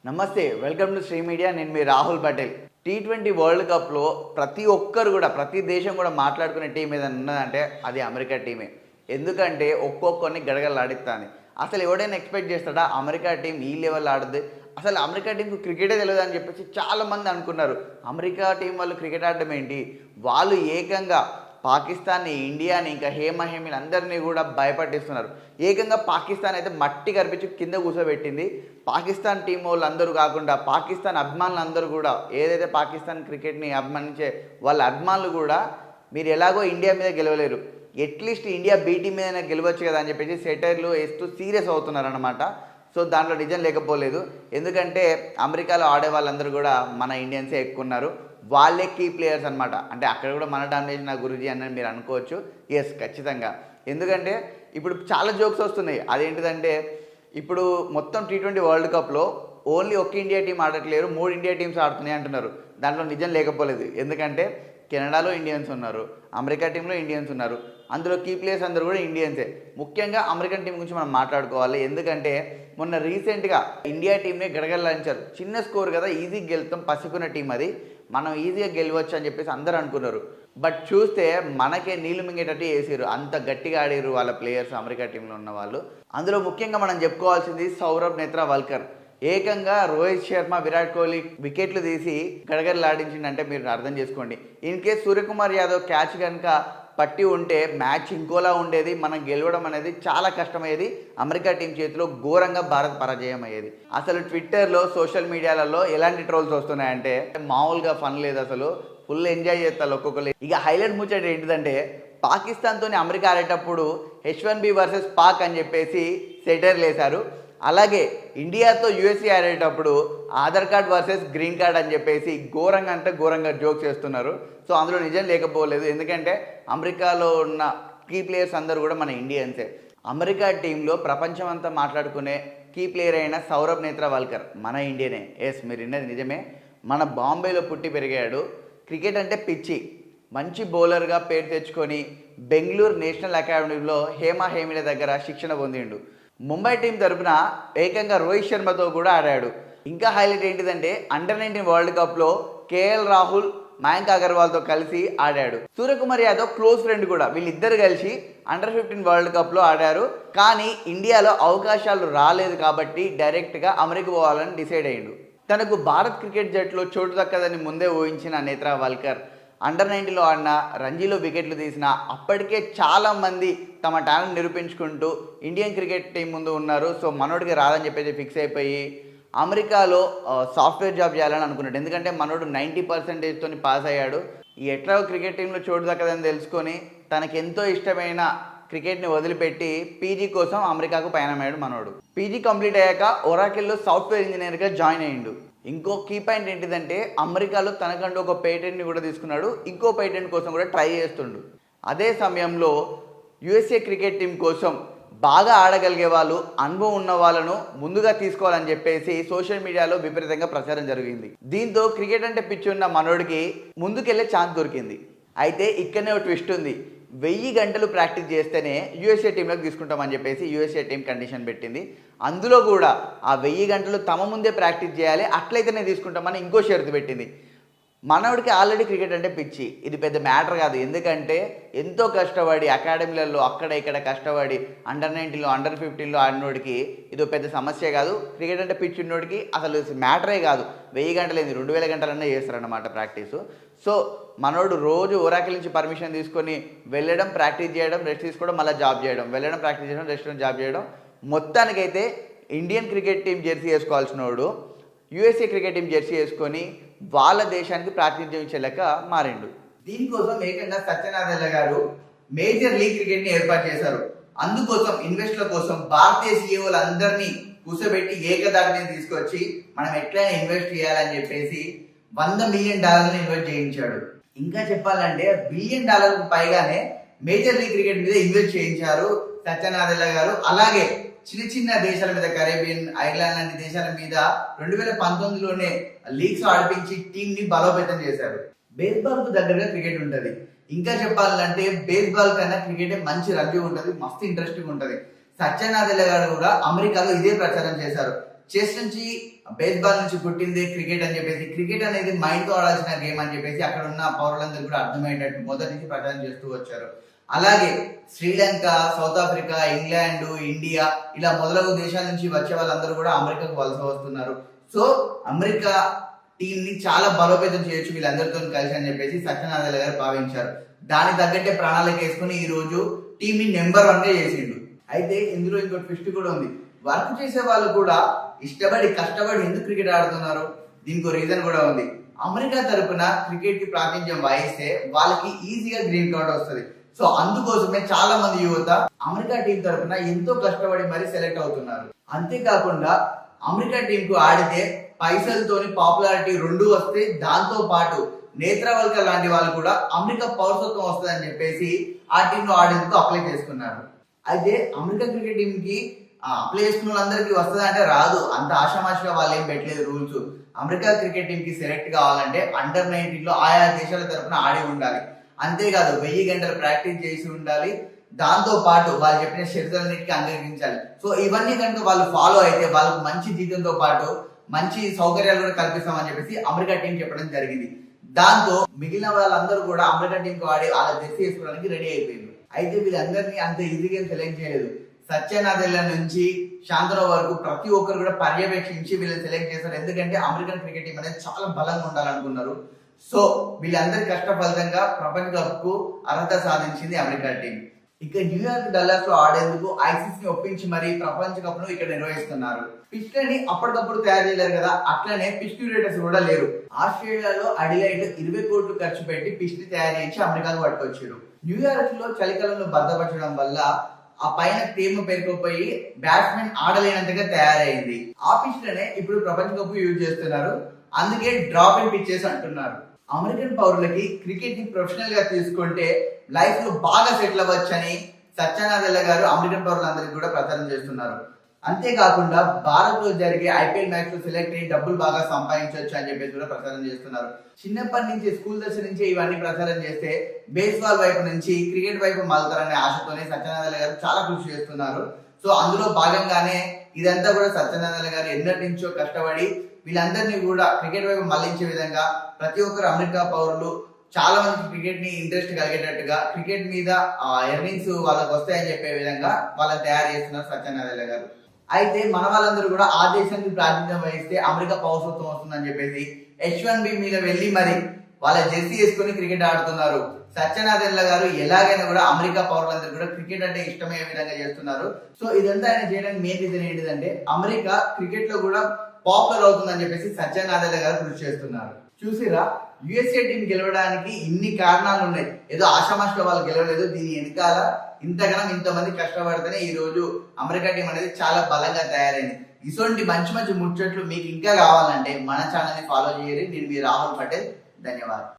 నమస్తే, welcome to Shri media. నేను మీ Rahul Patel. T20 world కప్లో ప్రతి ఒక్కరు కూడా, ప్రతి దేశం కూడా మాట్లాడుకునే టీం ఏదైనా ఉన్నదంటే అది అమెరికా టీమే. ఎందుకంటే ఒక్కొక్కరిని గడగడలాడిస్తుంది. అసలు ఎవడైనా ఎక్స్పెక్ట్ చేస్తాడా అమెరికా టీం ఈ లెవెల్ ఆడుద్ది? అసలు అమెరికా టీంకు క్రికెటే తెలియదు అని చెప్పేసి చాలామంది అనుకున్నారు. అమెరికా టీం వాళ్ళు క్రికెట్ ఆడడం ఏంటి, వాళ్ళు ఏకంగా పాకిస్తాన్ని, ఇండియాని, ఇంకా హేమహేమిని అందరినీ కూడా భయపట్టిస్తున్నారు. ఏకంగా పాకిస్తాన్ అయితే మట్టి కరిపించి కింద కూర్చోబెట్టింది. పాకిస్తాన్ టీం వాళ్ళు అందరూ కాకుండా పాకిస్తాన్ అభిమానులు అందరూ కూడా, ఏదైతే పాకిస్తాన్ క్రికెట్ని అభిమానించే వాళ్ళ అభిమానులు కూడా, మీరు ఎలాగో ఇండియా మీద గెలవలేరు, అట్లీస్ట్ ఇండియా బీ టీం మీద గెలవచ్చు కదా అని చెప్పేసి సెటైర్లు వేస్తూ సీరియస్ అవుతున్నారన్నమాట. సో దాంట్లో నిజం లేకపోలేదు. ఎందుకంటే అమెరికాలో ఆడే వాళ్ళందరూ కూడా మన ఇండియన్సే ఎక్కున్నారు. వాళ్ళే కీ ప్లేయర్స్ అనమాట. అంటే అక్కడ కూడా మన డామినేషన్ నా గురించి అని మీరు అనుకోవచ్చు. ఎస్, ఖచ్చితంగా. ఎందుకంటే ఇప్పుడు చాలా జోక్స్ వస్తున్నాయి. అదేంటిదంటే ఇప్పుడు మొత్తం T20 వరల్డ్ కప్లో ఓన్లీ ఒక్క ఇండియా టీం ఆడట్లేరు, 3 ఇండియా టీమ్స్ ఆడుతున్నాయి అంటున్నారు. దాంట్లో నిజం లేకపోలేదు. ఎందుకంటే కెనడాలో ఇండియన్స్ ఉన్నారు, అమెరికా టీంలో ఇండియన్స్ ఉన్నారు. అందులో కీ ప్లేయర్స్ అందరూ కూడా ఇండియన్సే. ముఖ్యంగా అమెరికన్ టీం గురించి మనం మాట్లాడుకోవాలి. ఎందుకంటే మొన్న రీసెంట్గా ఇండియా టీంని గడగడలాంచారు. చిన్న స్కోర్ కదా, ఈజీగా గెలుస్తాం, పసికున్న టీం అది, మనం ఈజీగా గెలవచ్చు అని చెప్పేసి అందరూ అనుకున్నారు. బట్ చూస్తే మనకే నీళ్లు మింగేటట్టు వేసారు. అంత గట్టిగా ఆడారు వాళ్ళ ప్లేయర్స్, అమెరికా టీంలో ఉన్న వాళ్ళు. అందులో ముఖ్యంగా మనం చెప్పుకోవాల్సింది సౌరభ్ నేత్రావల్కర్. ఏకంగా రోహిత్ శర్మ, విరాట్ కోహ్లీ వికెట్లు తీసి గడగడలాడించిందంటే మీరు అర్థం చేసుకోండి. In case Suryakumar Yadav catch కనుక పట్టి ఉంటే మ్యాచ్ ఇంకోలా ఉండేది. మనం గెలవడం అనేది చాలా కష్టమయ్యేది. అమెరికా టీం చేతిలో ఘోరంగా భారత్ పరాజయం అయ్యేది. అసలు ట్విట్టర్లో, సోషల్ మీడియాలలో ఎలాంటి ట్రోల్స్ వస్తున్నాయంటే మామూలుగా ఫన్ లేదు. అసలు ఫుల్ ఎంజాయ్ చేస్తారు ఒక్కొక్కరు. ఇక హైలైట్ ముచ్చట ఏంటిదంటే పాకిస్తాన్తో అమెరికా ఆడేటప్పుడు H1B వర్సెస్ పాక్ అని చెప్పేసి సెటైర్లు వేశారు. అలాగే ఇండియాతో USA ఆడేటప్పుడు Aadhaar card versus green card అని చెప్పేసి ఘోరంగా అంటే ఘోరంగా జోక్స్ చేస్తున్నారు. సో అందులో నిజం లేకపోలేదు. ఎందుకంటే అమెరికాలో ఉన్న కీ ప్లేయర్స్ అందరూ కూడా మన ఇండియన్సే. అమెరికా టీంలో ప్రపంచం అంతా మాట్లాడుకునే కీ ప్లేయర్ అయిన సౌరభ్ నేత్రావల్కర్ మన ఇండియనే. ఎస్, మీరు విన్నది నిజమే. మన బాంబేలో పుట్టి పెరిగాడు. క్రికెట్ అంటే పిచ్చి. మంచి బౌలర్గా పేరు తెచ్చుకొని బెంగళూరు నేషనల్ అకాడమీలో హేమహేమిల దగ్గర శిక్షణ పొందిండు. ముంబై టీం తరపున ఏకంగా రోహిత్ శర్మతో కూడా ఆడాడు. ఇంకా హైలైట్ ఏంటిదంటే అండర్-19 వరల్డ్ కప్లో కేఎల్ రాహుల్, మయాంక్ అగర్వాల్తో కలిసి ఆడాడు. సూర్యకుమార్ యాదవ్ క్లోజ్ ఫ్రెండ్ కూడా. వీళ్ళిద్దరు కలిసి అండర్-15 వరల్డ్ కప్లో ఆడారు. కానీ ఇండియాలో అవకాశాలు రాలేదు కాబట్టి డైరెక్ట్గా అమెరికా పోవాలని డిసైడ్ అయ్యిండు. తనకు భారత్ క్రికెట్ జట్టులో చోటు దక్కదని ముందే ఊహించిన నేత్రావల్కర్ అండర్-19లో ఆడిన, రంజీలో వికెట్లు తీసిన, అప్పటికే చాలామంది తమ టాలెంట్ నిరూపించుకుంటూ ఇండియన్ క్రికెట్ టీం ముందు ఉన్నారు. సో మనోడికి రాదని చెప్పేసి ఫిక్స్ అయిపోయి అమెరికాలో సాఫ్ట్వేర్ జాబ్ చేయాలని అనుకున్నాడు. ఎందుకంటే మనోడు 90%తో పాస్ అయ్యాడు. ఎట్లా క్రికెట్ టీంలో చోటు దక్కదని తెలుసుకొని తనకి ఎంతో ఇష్టమైన క్రికెట్ని వదిలిపెట్టి పీజీ కోసం అమెరికాకు పయనమయ్యాడు మనోడు. పీజీ కంప్లీట్ అయ్యాక ఒరాకిల్లో సాఫ్ట్వేర్ ఇంజనీర్గా జాయిన్ అయ్యిండు. ఇంకో కీ పాయింట్ ఏంటిదంటే అమెరికాలో తనకంటూ ఒక పేటెంట్ని కూడా తీసుకున్నాడు. ఇంకో పేటెంట్ కోసం కూడా ట్రై చేస్తుండు. అదే సమయంలో USA క్రికెట్ టీం కోసం బాగా ఆడగలిగే వాళ్ళు, అనుభవం ఉన్న వాళ్ళను ముందుగా తీసుకోవాలని చెప్పేసి సోషల్ మీడియాలో విపరీతంగా ప్రచారం జరిగింది. దీంతో క్రికెట్ అంటే పిచ్చి ఉన్న మనోడికి ముందుకెళ్ళే ఛాన్స్ దొరికింది. అయితే ఇక్కడనే ఒక ట్విస్ట్ ఉంది. 1000 గంటలు ప్రాక్టీస్ చేస్తేనే USA టీంలోకి తీసుకుంటామని చెప్పేసి USA టీం కండిషన్ పెట్టింది. అందులో కూడా ఆ 1000 గంటలు తమ ముందే ప్రాక్టీస్ చేయాలి, అట్లయితేనే తీసుకుంటామని ఇంకో షరతు పెట్టింది. మనోడికి ఆల్రెడీ క్రికెట్ అంటే పిచ్చి. ఇది పెద్ద మ్యాటర్ కాదు. ఎందుకంటే ఎంతో కష్టపడి అకాడమీలలో అక్కడ ఇక్కడ కష్టపడి అండర్-19లో, అండర్-15లో ఆడినోడికి ఇది పెద్ద సమస్య కాదు. క్రికెట్ అంటే పిచ్చి ఉన్నోడికి అసలు మ్యాటరే కాదు. 1000 గంటలు ఏంది, 2000 గంటలన్నా చేస్తారన్నమాట ప్రాక్టీసు. సో మనోడు రోజు ఓరాకిల్ నుంచి పర్మిషన్ తీసుకొని వెళ్ళడం, ప్రాక్టీస్ చేయడం, రెస్ట్ తీసుకోవడం, మళ్ళీ జాబ్ చేయడం, వెళ్ళడం, ప్రాక్టీస్ చేయడం, రెస్ట్ జాబ్ చేయడం. మొత్తానికైతే ఇండియన్ క్రికెట్ టీం జెర్సీ వేసుకోవాల్సిన వాడు USA క్రికెట్ టీం జెర్సీ వేసుకొని వాళ్ళ దేశానికి ప్రాతినిధ్యం ఇచ్చే లెక్క మారిండు. దీనికోసం ఏకంగా సత్యనాథెల్ల గారు మేజర్ లీగ్ క్రికెట్ని ఏర్పాటు చేశారు. అందుకోసం ఇన్వెస్ట్ల కోసం భారతీయ CEOలందరినీ కూర్చోబెట్టి ఏకదాటి మీద తీసుకొచ్చి మనం ఎట్లయినా ఇన్వెస్ట్ చేయాలని చెప్పేసి $100 మిలియన్ ఇన్వెస్ట్ చేయించాడు. ఇంకా చెప్పాలంటే $1 బిలియన్ పైగానే మేజర్ లీగ్ క్రికెట్ మీద ఇన్వెస్ట్ చేయించారు సత్యనాథెల్ల గారు. అలాగే చిన్న చిన్న దేశాల మీద, కరేబియన్, ఐర్లాండ్ లాంటి దేశాల మీద 2019లోనే లీగ్స్ ఆడిపించి టీంని బలోపేతం చేశారు. బేస్బాల్ కు దగ్గరగా క్రికెట్ ఉంటుంది. ఇంకా చెప్పాలంటే బేస్బాల్ కన్నా క్రికెటే మంచి రగ్బీ ఉంటుంది, మస్తు ఇంట్రెస్టింగ్ ఉంటుంది. సత్యనాథెల్ల గారు కూడా అమెరికాలో ఇదే ప్రచారం చేశారు. చెస్ నుంచి బేస్బాల్ నుంచి పుట్టింది క్రికెట్ అని చెప్పేసి, క్రికెట్ అనేది మైండ్ తో ఆడాల్సిన గేమ్ అని చెప్పేసి అక్కడ ఉన్న పౌరులందరూ కూడా అర్థమయ్యేటట్టు మొదటి నుంచి ప్రచారం చేస్తూ వచ్చారు. అలాగే Sri Lanka, south Africa, England, India ఇలా మొదలగు దేశాల నుంచి వచ్చే వాళ్ళందరూ కూడా అమెరికాకు వలస వస్తున్నారు. సో అమెరికా టీం ని చాలా బలోపేతం చేయొచ్చు వీళ్ళందరితో కలిసి అని చెప్పేసి సత్యనారాయణ గారు భావించారు. దానికి తగ్గట్టే ప్రణాళిక వేసుకుని ఈ రోజు టీం ని నెంబర్ 1 గా చేసిండు. అయితే ఇందులో ఇంకో ట్విస్ట్ కూడా ఉంది. వర్క్ చేసే వాళ్ళు కూడా ఇష్టపడి కష్టపడి ఎందుకు క్రికెట్ ఆడుతున్నారు, దీనికి రీజన్ కూడా ఉంది. అమెరికా తరపున క్రికెట్ కి ప్రాతినిధ్యం వహిస్తే వాళ్ళకి ఈజీగా గ్రీన్ కార్డ్ వస్తుంది. సో అందుకోసమే చాలా మంది యువత అమెరికా టీం తరపున ఎంతో కష్టపడి మరి సెలెక్ట్ అవుతున్నారు. అంతేకాకుండా అమెరికా టీం కు ఆడితే పైసలతోని పాపులారిటీ 2 వస్తే, దాంతో పాటు నేత్రవల్క లాంటి వాళ్ళు కూడా అమెరికా పౌరసత్వం వస్తుందని చెప్పేసి ఆ టీంలో ఆడేందుకు అప్లై చేసుకున్నారు. అయితే అమెరికా క్రికెట్ టీం కి అప్లై చేసుకున్న వాళ్ళందరికీ వస్తుందా అంటే రాదు. అంత ఆషామాషిగా వాళ్ళు ఏం పెట్టలేదు రూల్స్. అమెరికా క్రికెట్ టీం కి సెలెక్ట్ కావాలంటే అండర్ 19 లో ఆయా దేశాల తరపున ఆడి ఉండాలి. అంతేకాదు 1000 గంటలు ప్రాక్టీస్ చేసి ఉండాలి. దాంతో పాటు వాళ్ళు చెప్పిన షరతులన్నిటికీ అంగీకరించాలి. సో ఇవన్నీ కనుక వాళ్ళు ఫాలో అయితే వాళ్ళకు మంచి జీతంతో పాటు మంచి సౌకర్యాలు కూడా కల్పిస్తామని చెప్పేసి అమెరికా టీం చెప్పడం జరిగింది. దాంతో మిగిలిన వాళ్ళందరూ కూడా అమెరికా టీం కు ఆడి అలా జెర్సీ వేసుకోవడానికి రెడీ అయిపోయింది. అయితే వీళ్ళందరినీ అంత ఈజీగా సెలెక్ట్ చేయలేదు. సత్యనాదెల్ల నుంచి శాంతనో వరకు ప్రతి ఒక్కరు కూడా పర్యవేక్షించి వీళ్ళని సెలెక్ట్ చేశారు. ఎందుకంటే అమెరికన్ క్రికెట్ టీం అనేది చాలా బలంగా ఉండాలనుకున్నారు. సో వీళ్ళందరి కష్ట ఫలితంగా ప్రపంచ కప్ కు అర్హత సాధించింది అమెరికా టీం. ఇక న్యూయార్క్ డల్లాస్ లో ఆడేందుకు ఐసీసీ ని ఒప్పించి మరి ప్రపంచ కప్ ను ఇక్కడ నిర్వహిస్తున్నారు. పిచ్లని అప్పటికప్పుడు తయారు చేయలేరు కదా, అట్లనే పిచ్ క్యూరేటర్స్ కూడా లేరు. ఆస్ట్రేలియాలో అడిలైడ్ 20 కోట్లు ఖర్చు పెట్టి పిచ్ ని తయారు చేసి అమెరికాకు పట్టుకొచ్చారు. న్యూయార్క్ లో చలికాలంలో భద్రపరచడం వల్ల ఆ పైన తేమ పేరుకుపోయి బ్యాట్స్మెన్ ఆడలేనంతగా తయారైంది. ఆ పిచ్ లనే ఇప్పుడు ప్రపంచ కప్ యూజ్ చేస్తున్నారు. అందుకే డ్రాప్ అండ్ పిచ్చెస్ అంటున్నారు. అమెరికన్ పౌరులకి క్రికెట్ ని ప్రొఫెషనల్ గా తీసుకుంటే లైఫ్ లో బాగా సెటిల్ అవ్వచ్చని సత్యనారాయణ గారు అమెరికన్ పౌరులందరికీ కూడా ప్రచారం చేస్తున్నారు. అంతేకాకుండా భారత్ లో జరిగే ఐపీఎల్ మ్యాచ్ లో సెలెక్ట్ అయ్యి డబ్బులు బాగా సంపాదించవచ్చు అని చెప్పేసి కూడా ప్రచారం చేస్తున్నారు. చిన్నప్పటి నుంచి స్కూల్ దశ నుంచి ఇవన్నీ ప్రచారం చేస్తే బేస్బాల్ వైపు నుంచి క్రికెట్ వైపు మళ్తారనే ఆశతోనే సత్యనారాయణ గారు చాలా కృషి చేస్తున్నారు. సో అందులో భాగంగానే ఇదంతా కూడా సత్యనారాయణ గారు ఎన్నటి నుంచో కష్టపడి వీళ్ళందరినీ కూడా క్రికెట్ వైపు మళ్లించే విధంగా ప్రతి ఒక్కరు అమెరికా పౌరులు చాలా మంది క్రికెట్ ని ఇంట్రెస్ట్ కలిగేటట్టుగా క్రికెట్ మీద ఎర్నింగ్స్ వాళ్ళకి వస్తాయని చెప్పే విధంగా వాళ్ళని తయారు చేస్తున్నారు సత్యనారాయణ గారు. అయితే మన వాళ్ళందరూ కూడా ఆ దేశానికి ప్రాతినిధ్యం వహిస్తే అమెరికా పౌరసత్వం వస్తుందని చెప్పేసి H1B మీద వెళ్ళి మరి వాళ్ళ జెర్సీ వేసుకుని క్రికెట్ ఆడుతున్నారు. సత్యనారాయణ గారు ఎలాగైనా కూడా అమెరికా పౌరులందరూ కూడా క్రికెట్ అంటే ఇష్టమయ్యే విధంగా చేస్తున్నారు. సో ఇదంతా ఆయన చేయడానికి మెయిన్ రీజన్ ఏంటిదంటే అమెరికా క్రికెట్ లో కూడా పాపులర్ అవుతుందని చెప్పేసి సత్యనారాయణ గారు కృషి చేస్తున్నారు. చూసిరా, యుఎస్ఏ టీం గెలవడానికి ఇన్ని కారణాలు ఉన్నాయి. ఏదో ఆషామాషిగా వాళ్ళు గెలవలేదు. దీని వెనకాల ఇంతగానం ఇంతమంది కష్టపడితేనే ఈ రోజు అమెరికా టీం అనేది చాలా బలంగా తయారైంది. ఇటువంటి మంచి మంచి ముచ్చట్లు మీకు ఇంకా కావాలంటే మన ఛానల్ ని ఫాలో చేయండి. నేను మీ రాహుల్ పటేల్. ధన్యవాదాలు.